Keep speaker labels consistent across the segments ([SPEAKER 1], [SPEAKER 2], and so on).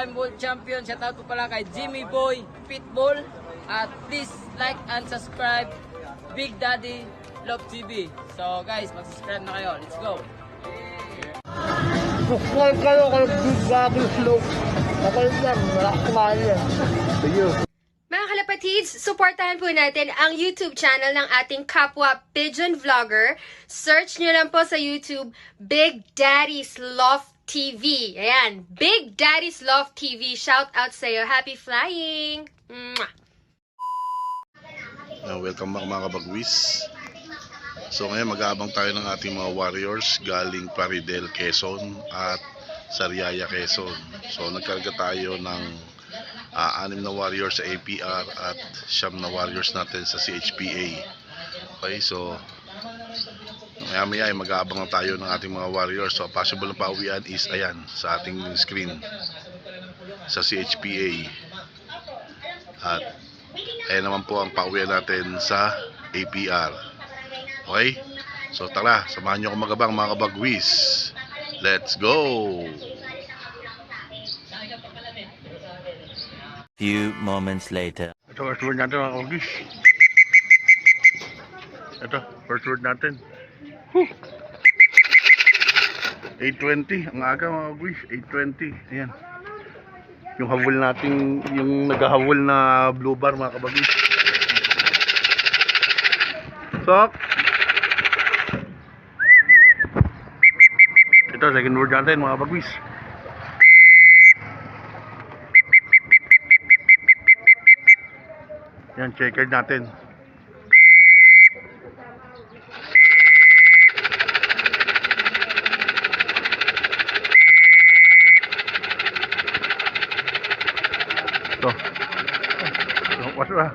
[SPEAKER 1] 4-time world champion. Shout out po pala kay Jimmy Boy Pitbull. At please like and subscribe Big Daddy Love TV. So guys, mag-subscribe na kayo. Let's go.
[SPEAKER 2] Subscribe kayo kay Big Daddy Love. Okay lang, wala kumain yan. Sige.
[SPEAKER 3] Mga kalapatids, supportahan po natin ang YouTube channel ng ating kapwa Pigeon Vlogger. Search nyo lang po sa YouTube, Big Daddy's Love TV. Ayan, Big Daddy's Love TV. Shout out sa'yo. Happy flying! Mwah!
[SPEAKER 4] Welcome back mga kabagwis. So ngayon mag-aabang tayo ng ating mga warriors galing Plaridel, Quezon at Sariaya, Quezon. So nagkarga tayo ng 6 na warriors sa APR at 9 na warriors natin sa CHPA. Okay, so maya ay mag-aabang na tayo ng ating mga warriors. So possible na pauwian is ayan sa ating screen sa CHPA. At ayan naman po ang pauwian natin sa APR. Okay, so tara, samahan nyo ako magabang mga kabagwis. Let's go!
[SPEAKER 5] Few moments later.
[SPEAKER 4] Ito first word natin mga kabagwis. Ito first word natin. 8:20 ang aga mga kabagwis. 8:20. Ayan. Yung habol natin, yung naghahabol na blue bar mga kabagwis. Sok! Ito second word natin mga kabagwis. Yan, checkered natin. Ito. Pasok na.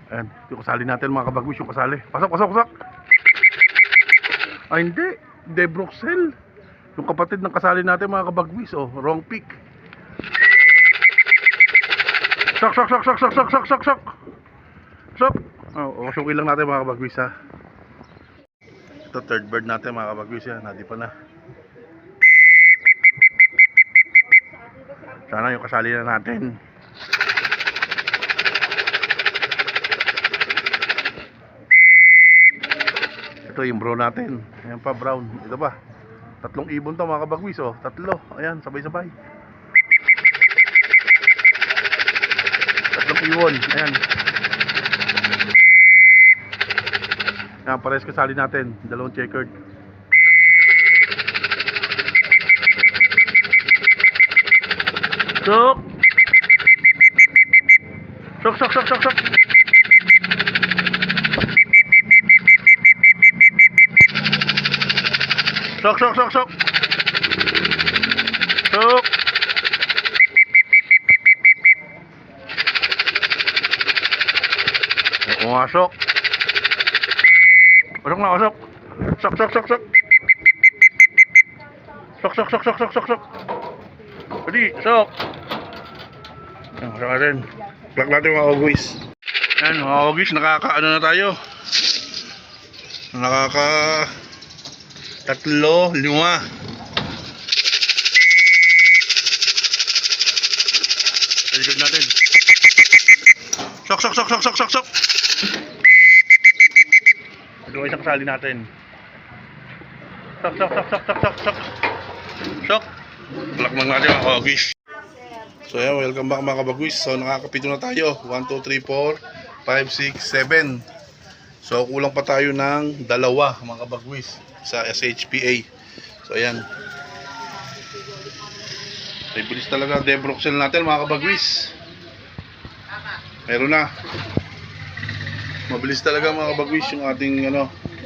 [SPEAKER 4] Ayan, yung kasali natin mga kabagwis, yung kasali. Pasok, pasok, pasok. Ay hindi, De Bruxelles. Yung kapatid ng kasali natin mga kabagwis, oh, wrong pick. Sok, sok, sok, sok, sok, sok, sok, sok, sok. Sok. Oh, suki lang natin mga kabagwis ha. Ito third bird natin mga kabagwis ha, nadi pa na. Sana yung kasali na natin. Ito yung bro natin. Ayan pa brown. Ito ba? 3 ibon to mga kabagwis oh. 3. Ayan, sabay-sabay. 3 ibon. Ayan. Ayan, pares kasali natin. 2 checkered. Sok! Sok, sok, sok, sok, sok! Sok, sok, sok, sok! Sok! Masok! Pasok na, pasok! Sok, sok, sok, sok! Sok, sok, sok, sok, sok, sok, sok! Pwede, sok! Ayan, masok natin. Plug natin mga kagwis. Ayan, mga kagwis, nakaka-ano na tayo? Nakaka... 3, 5. Talikod natin. Sok, sok, sok, sok, sok, sok, sok. Ito isang kasali natin. Sok, sok, sok, sok, sok, sok, sok. Sok. Plak lang natin mga kabagwis. So yan, welcome back mga kabagwis. So nakakapito na tayo. 1, 2, 3, 4, 5, 6, 7. So kulang pa tayo ng 2 mga kabagwis sa SHPA. So ayan. Ay bilis talaga De Bruxelles natin mga kabagwis. Meron na. Mabilis talaga mga kabagwis yung ating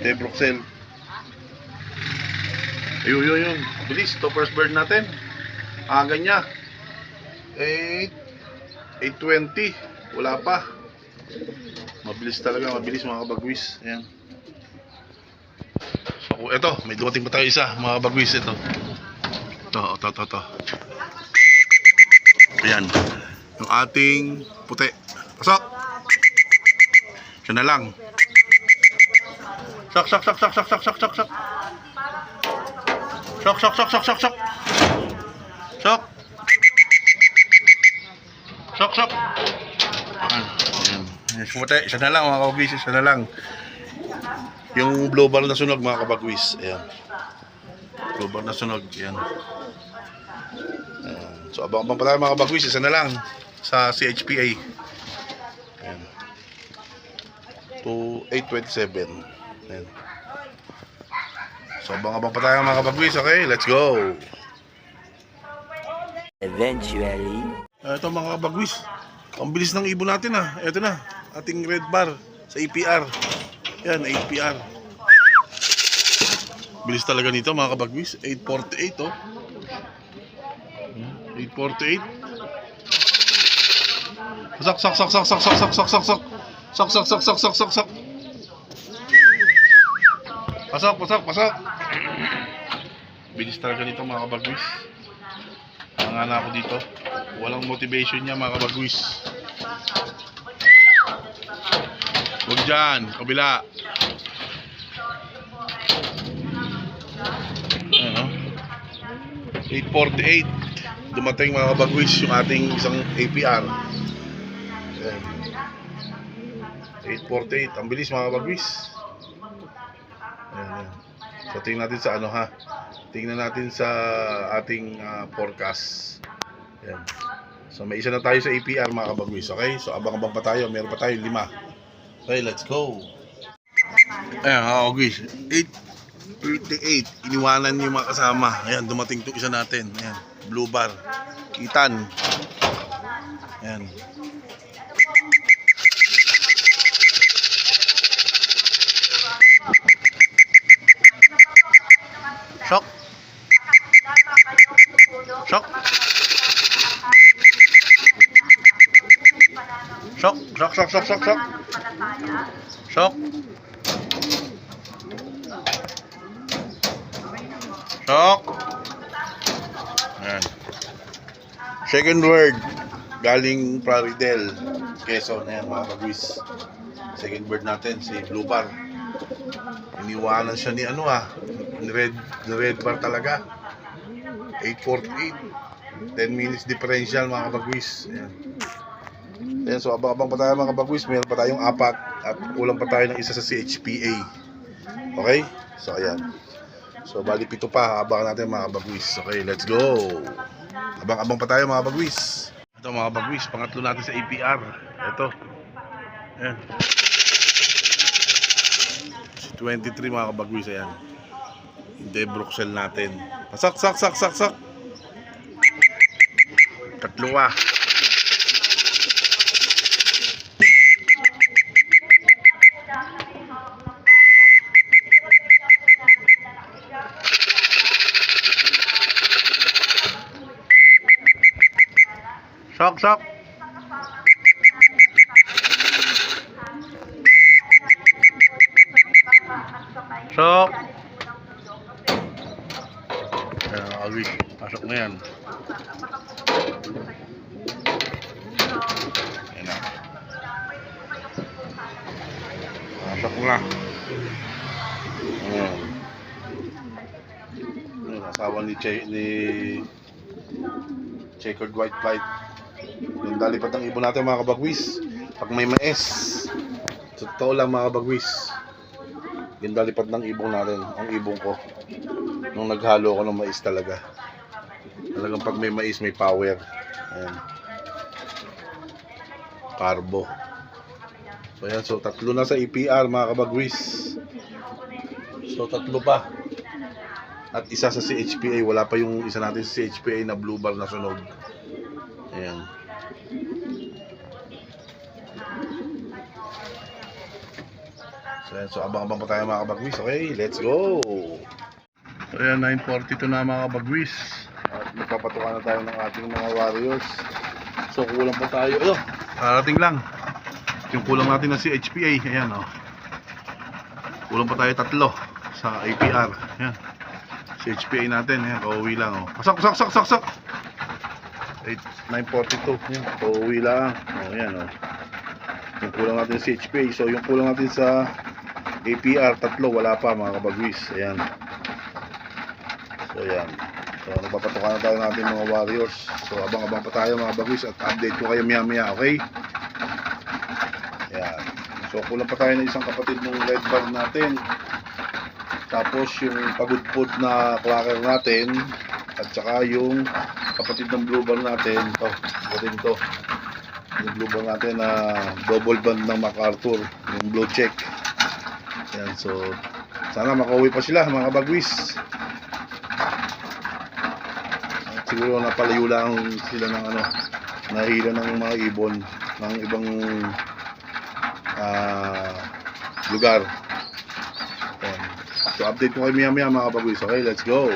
[SPEAKER 4] De Bruxelles. Ayun, yun, yun. Bilis. Ito first bird natin. Aga niya. 8:20. Wala pa. Mabilis talaga. Mabilis mga kabagwis. Ayan. So, ito. May dumating pa tayo isa. Mga kabagwis. Ito. Ito. Ayan. Yung ating puti. Pasok. Siya na lang. Shock, shock, shock, shock, shock, shock, shock, shock, shock. Shock, shock, shock, shock, shock, shock. Shock. Shock, shock. Ayan. Sumutay, isa na lang mga kabagwis, isa na lang. Yung blue bar na sunog mga kabagwis. Ayan. Blue bar na sunog. Ayan. Ayan. So abang-abang pa tayo mga kabagwis, isa na lang sa CHPA. Ayan. 827. Ayan. So abang-abang pa tayo mga kabagwis. Okay, let's go.
[SPEAKER 5] Eventually.
[SPEAKER 4] Ito mga kabagwis. Ang bilis ng ibon natin ah. Ito na, ating red bar sa APR. Yan, APR. Bilis talaga nito mga kabagwis. 848 oh. 848. Sak sak sak sak sak sak sak sak sak sak. Sak sak sak sak sak sak sak. Pasok, pasok, pasok. Bilis talaga nito mga kabagwis. Nangana ako dito. Walang motivation niya mga kabagwis. Huwag dyan, kabila. Ano? 848. Dumating mga kabagwis yung ating isang APR. Ayan. 848. Ang bilis mga kabagwis. Ayan. So tingnan natin sa ano ha. Tingnan natin sa ating forecast. Ayan. So may isa na tayo sa APR mga kabagwis. Okay? So abang-abang pa tayo. Meron pa tayo 5. Okay, let's go. Ayan mga kabagwis. 8:38. Iniwanan yung mga kasama. Ayan, dumating itong isa natin. Ayan, blue bar. Itan. Ayan. Shock. Shock. Shock, shock, shock, shock, shock, shock. Shock. Shock. Ayan. Second word. Galing Plaridel, Quezon. Ayan mga kabagwis. Second word natin, si Blue Bar. Iniwanan siya ni ano ah. Ni red bar talaga. 848. 10 minutes differential mga kabagwis. Ayan. Ayan, so abang-abang pa tayo mga kabagwis. Meron pa tayong 4 at kulang pa tayo ng isa sa CHPA. Okay? So ayan. So bali 7 pa. Abangan natin mga kabagwis. Okay, let's go. Abang-abang pa tayo mga kabagwis. Ito mga kabagwis, pangatlo natin sa APR. Ito. Ayan. 23 mga kabagwis. Ayan. Hindi Bruxelles natin. Sak, sak, sak, sak, sak. Tatlo ah. Shock, shock. Shock. Ayan, agad. Pasok na yan. Ayan na. Pasok na. Ayan. Ayan, asawa ni checkered white flight. Yung dalipat ng ibon natin mga kabagwis. Pag may mais, sa totoo lang mga kabagwis, yung dalipat ng ibon natin, ang ibon ko nung naghalo ko ng mais talaga. Talagang pag may mais may power. Ayan. Carbo. So ayan, so 3 na sa EPR mga kabagwis. So 3 pa. At isa sa CHPA, wala pa yung isa natin sa CHPA na blue bar na sunog. Ayan. So abang-abang pa tayo mga kabagwis. Okay, let's go. So ayan, 9:42 na mga kabagwis. At magpapatukan na tayo ng ating mga warriors. So kulang pa tayo. Ayun, karating lang. Yung kulang natin na si HPA. Ayan o. Kulang pa tayo 3 sa APR. Ayan. Si HPA natin. Ayan, kauwi lang o. Sak, sak, sak, sak, sak. 9:42. Ayan, kauwi lang. O, ayan o. Yung kulang natin si HPA. So yung kulang natin sa APR, 3, wala pa mga kabagwis. Ayan. So, ayan. So, nagpapatukan na tayo natin mga warriors. So, abang-abang pa tayo mga kabagwis at update ko kayo maya-maya, okay? Ayan. So, kulang pa tayo ng isang kapatid ng red bar natin. Tapos, yung pagudpod na clacker natin. At saka yung kapatid ng blue bar natin. Ito, kapatid ito. Yung blue bar natin na double band ng MacArthur. Yung blue check. Ayan, so, sana makauwi pa sila mga kabagwis. Siguro napalayo lang sila ng nahila ng mga ibon ng ibang lugar. Ayan. So update ko kayo maya maya mga kabagwis. Okay, let's go.